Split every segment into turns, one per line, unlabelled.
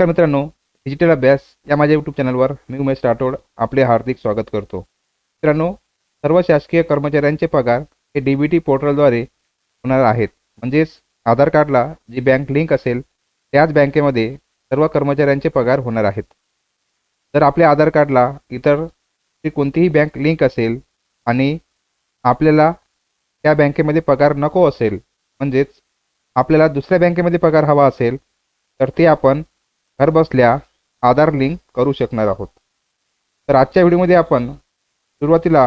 नमस्कार मित्रांनो, डिजिटल अभ्यास या माझ्या यूट्यूब चॅनलवर मी उमेश राठोड आपले हार्दिक स्वागत करतो. मित्रांनो, सर्व शासकीय कर्मचाऱ्यांचे पगार हे DBT पोर्टलद्वारे होणार आहेत. म्हणजेच आधार कार्डला जी बँक लिंक असेल त्याच बँकेमध्ये सर्व कर्मचाऱ्यांचे पगार होणार आहेत. जर आपल्या आधार कार्डला इतर कोणतीही बँक लिंक असेल आणि आपल्याला त्या बँकेमध्ये पगार नको असेल, म्हणजेच आपल्याला दुसऱ्या बँकेमध्ये पगार हवा असेल, तर ते आपण घरबसल्या आधार लिंक करू शकणार आहोत. तर आजच्या व्हिडिओमध्ये आपण सुरुवातीला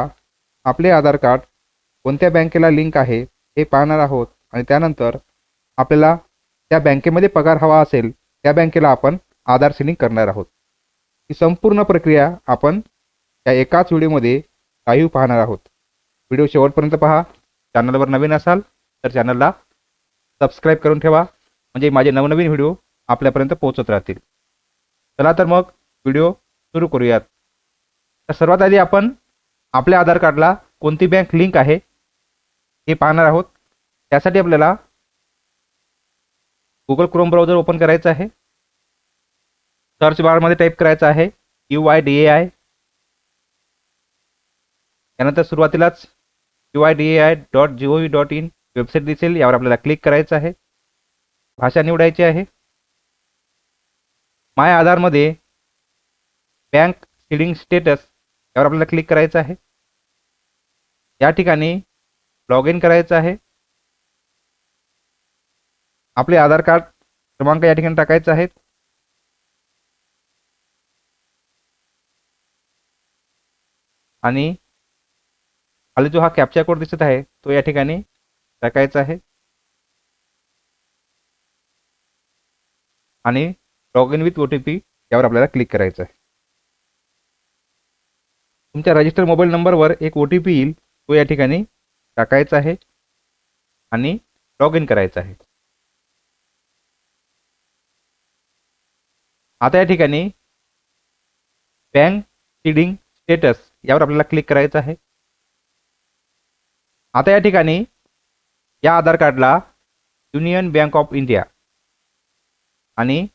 आपले आधार कार्ड कोणत्या बँकेला लिंक आहे हे पाहणार आहोत आणि त्यानंतर आपल्याला त्या बँकेमध्ये पगार हवा असेल त्या बँकेला आपण आधार सिंकिंग करणार आहोत. ही संपूर्ण प्रक्रिया आपण या एकाच व्हिडिओमध्ये लाईव्ह पाहणार आहोत. व्हिडिओ शेवटपर्यंत पहा. चॅनलवर नवीन असाल तर चॅनलला सबस्क्राईब करून ठेवा, म्हणजे माझे नवनवीन व्हिडिओ आपल्यापर्यंत पोहोचत राहतील. चला तर मग व्हिडिओ सुरू करूयात. तर सर्वात आधी आपण आपल्या आधार कार्डला कोणती बँक लिंक आहे हे पाहणार आहोत. त्यासाठी आपल्याला गुगल क्रोम ब्राउझर ओपन करायचं आहे. सर्च बारमध्ये टाईप करायचं आहे UIDAI. त्यानंतर सुरुवातीलाच UIDAI.gov.in वेबसाईट दिसेल, यावर आपल्याला क्लिक करायचं आहे. भाषा निवडायची आहे. माय आधारमध्ये बँक सीडिंग स्टेटस यावर आपल्याला क्लिक करायचं आहे. या ठिकाणी लॉग इन करायचं आहे. आपले आधार कार्ड क्रमांक या ठिकाणी टाकायचा आहे. आणि खाली जो हा कॅप्चा कोड दिसत आहे तो या ठिकाणी टाकायचा आहे आणि लॉग इन विथ OTP यावर आपल्याला क्लिक करायचं आहे. तुमच्या रजिस्टर मोबाईल नंबरवर एक OTP येईल, तो या ठिकाणी टाकायचा आहे आणि लॉग इन करायचं आहे. आता या ठिकाणी बँक सीडिंग स्टेटस यावर आपल्याला क्लिक करायचं आहे. आता या ठिकाणी या आधार कार्डला युनियन बँक ऑफ इंडिया आणि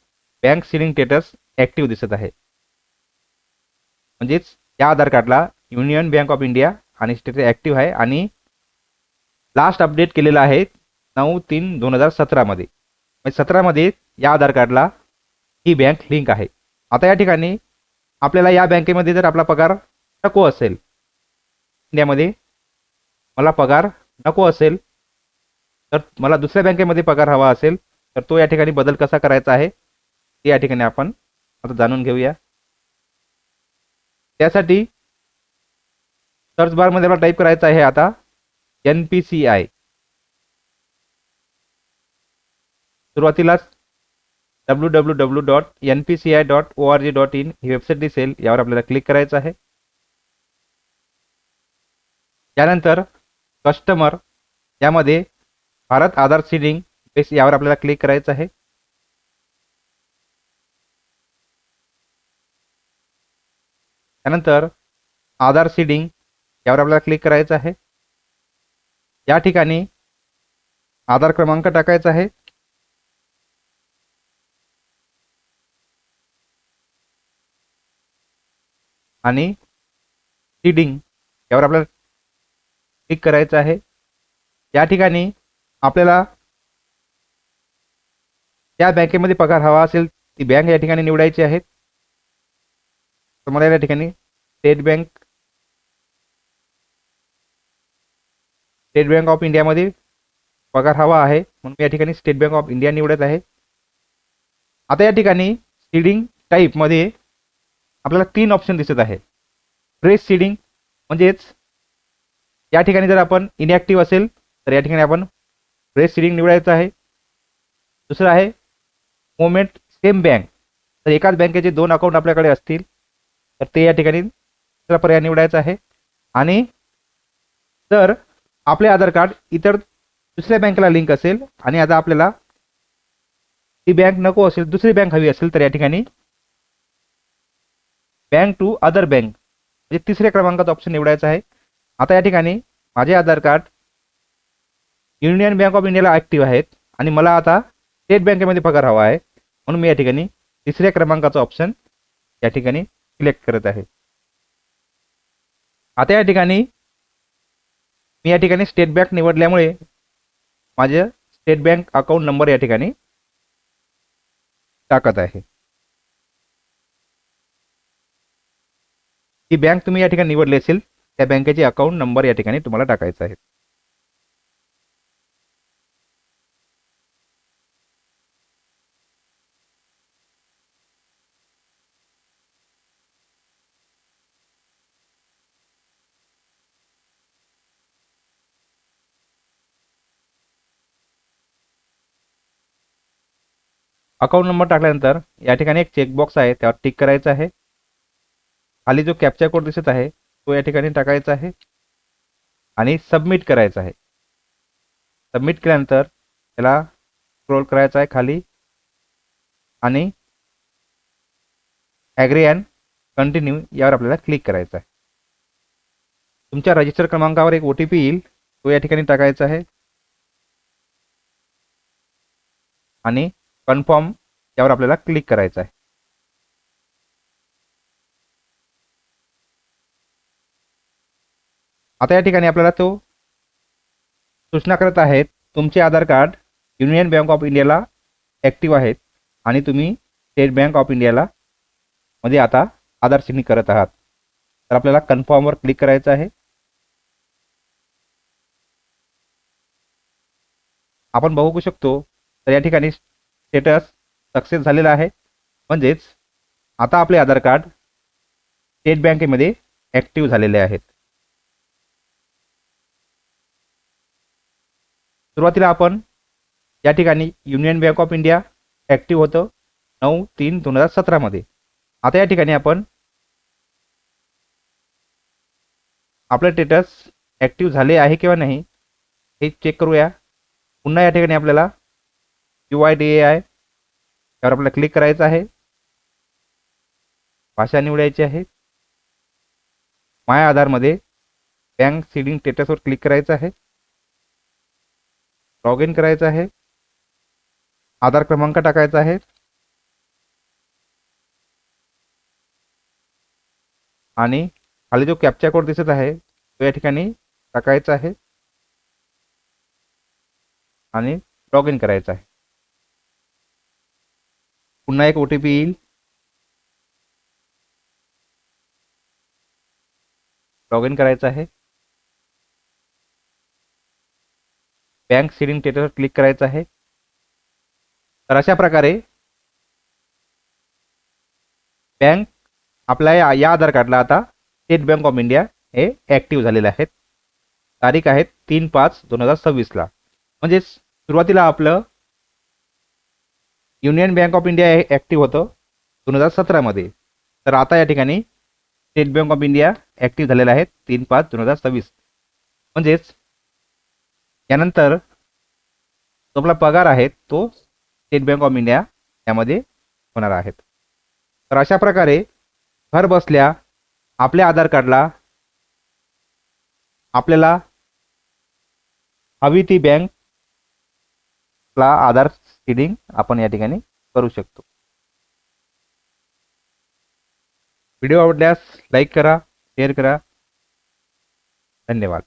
बँक सीडिंग स्टेटस ॲक्टिव्ह दिसत आहे. म्हणजेच या आधार कार्डला युनियन बँक ऑफ इंडिया आणि स्टेटस ॲक्टिव्ह आहे आणि लास्ट अपडेट केलेला आहे 9/3/2017 मध्ये. म्हणजे 17 मध्ये या आधार कार्डला ही बँक लिंक आहे. आता या ठिकाणी आपल्याला या बँकेमध्ये जर आपला पगार नको असेल, इंडियामध्ये मला पगार नको असेल, तर मला दुसऱ्या बँकेमध्ये पगार हवा असेल, तर तो या ठिकाणी बदल कसा करायचा आहे ते या ठिकाणी आपण आता जाणून घेऊया. त्यासाठी सर्च बारमध्ये मला टाईप करायचं आहे आता NPCI. सुरुवातीलाच www.npci.org.in ही वेबसाईट दिसेल, यावर आपल्याला क्लिक करायचं आहे. त्यानंतर कस्टमर यामध्ये भारत आधार सीडिंग बेस यावर आपल्याला क्लिक करायचं आहे. त्यानंतर आधार सीडिंग यावर आपल्याला क्लिक करायचं आहे. या ठिकाणी आधार क्रमांक टाकायचा आहे. आणि सीडिंग यावर आपल्याला क्लिक करायचं आहे. या ठिकाणी आपल्याला त्या बँकेमध्ये पगार हवा असेल ती बँक या ठिकाणी निवडायची आहे. तर मला या ठिकाणी स्टेट बँक ऑफ इंडियामध्ये पगार हवा आहे, म्हणून मी या ठिकाणी स्टेट बँक ऑफ इंडिया निवडत आहे. आता या ठिकाणी सीडिंग टाईपमध्ये आपल्याला 3 ऑप्शन दिसत आहे. फ्रेश सीडिंग म्हणजेच या ठिकाणी जर आपण इनॅक्टिव्ह असेल तर या ठिकाणी आपण फ्रेश सीडिंग निवडायचं आहे. दुसरं आहे मोमेंट सेम बँक, तर एकाच बँकेचे 2 अकाउंट आपल्याकडे असतील तर ते या ठिकाणी दुसरा पर्याय निवडायचा आहे. आणि जर आपले आधार कार्ड इतर दुसऱ्या बँकेला लिंक असेल आणि आता आपल्याला ती बँक नको असेल, दुसरी बँक हवी असेल, तर या ठिकाणी बँक टू अदर बँक म्हणजे तिसऱ्या क्रमांकाचा ऑप्शन निवडायचा आहे. आता या ठिकाणी माझे आधार कार्ड युनियन बँक ऑफ इंडियाला ॲक्टिव्ह आहेत आणि मला आता स्टेट बँकेमध्ये पगार हवा आहे, म्हणून मी या ठिकाणी तिसऱ्या क्रमांकाचा ऑप्शन या ठिकाणी सिलेक्ट करत आहे. आता या ठिकाणी मी या ठिकाणी स्टेट बँक निवडल्यामुळे माझे स्टेट बँक अकाउंट नंबर या ठिकाणी टाकत आहे. जी बँक तुम्ही या ठिकाणी निवडली असेल त्या बँकेचे अकाउंट नंबर या ठिकाणी तुम्हाला टाकायचा आहे. अकाउंट नंबर टाकल्यानंतर या ठिकाणी एक चेकबॉक्स आहे, त्यावर टिक करायचं आहे. खाली जो कॅप्चा कोड दिसत आहे तो या ठिकाणी टाकायचा आहे आणि सबमिट करायचा आहे. सबमिट केल्यानंतर त्याला स्क्रोल करायचा आहे खाली आणि ॲग्री अँड कंटिन्यू यावर आपल्याला क्लिक करायचं आहे. तुमच्या रजिस्टर क्रमांकावर एक OTP येईल, तो या ठिकाणी टाकायचा आहे आणि कन्फर्म यावर आपल्याला क्लिक करायचं आहे. आता या ठिकाणी आपल्याला तो सूचना करत आहेत तुमचे आधार कार्ड युनियन बँक ऑफ इंडियाला ॲक्टिव्ह आहेत आणि तुम्ही स्टेट बँक ऑफ इंडियाला मध्ये आता आधार सिंकिंग करत आहात. तर आपल्याला कन्फर्मवर क्लिक करायचं आहे. आपण बघू शकतो तर या ठिकाणी स्टेटस सक्सेस झालेला आहे, म्हणजेच आता आपले आधार कार्ड स्टेट बँकेमध्ये ॲक्टिव्ह झालेले आहेत. सुरुवातीला आपण या ठिकाणी union bank of India active होतं 9/3/2017 मध्ये. आता या ठिकाणी आपण आपलं स्टेटस ॲक्टिव्ह झाले आहे किंवा नाही हे चेक करूया. पुन्हा या ठिकाणी आपल्याला UIDAI यावर आपल्याला क्लिक करायचं आहे. भाषा निवडायची आहे. माय आधारमध्ये बँक सीडिंग स्टेटसवर क्लिक करायचं आहे. लॉग इन करायचं आहे. आधार क्रमांक टाकायचा आहे आणि खाली जो कॅप्चा कोड दिसत आहे तो या ठिकाणी टाकायचा आहे आणि लॉग इन करायचं आहे. पुन्हा एक OTP येईल. लॉग इन करायचं आहे. बँक सीडिंग स्टेटसवर क्लिक करायचं आहे. तर अशा प्रकारे बँक आपल्या या आधार कार्डला आता स्टेट बँक ऑफ इंडिया हे ॲक्टिव्ह झालेले आहेत. तारीख आहे 3/5/2026 म्हणजेच सुरुवातीला आपलं युनियन बँक ऑफ इंडिया हे ॲक्टिव्ह होतं 2017 मध्ये. तर आता या ठिकाणी state bank of India active झालेला आहे 3/5/2026. म्हणजेच यानंतर जो आपला पगार आहे तो स्टेट बँक ऑफ इंडिया यामध्ये होणार आहेत. तर अशा प्रकारे घर बसल्या आपल्या आधार कार्डला आपल्याला हवी ती बँकला आधार सीडिंग आपण या ठिकाणी करू शकतो. व्हिडिओ आवडल्यास लाईक करा, शेअर करा. धन्यवाद.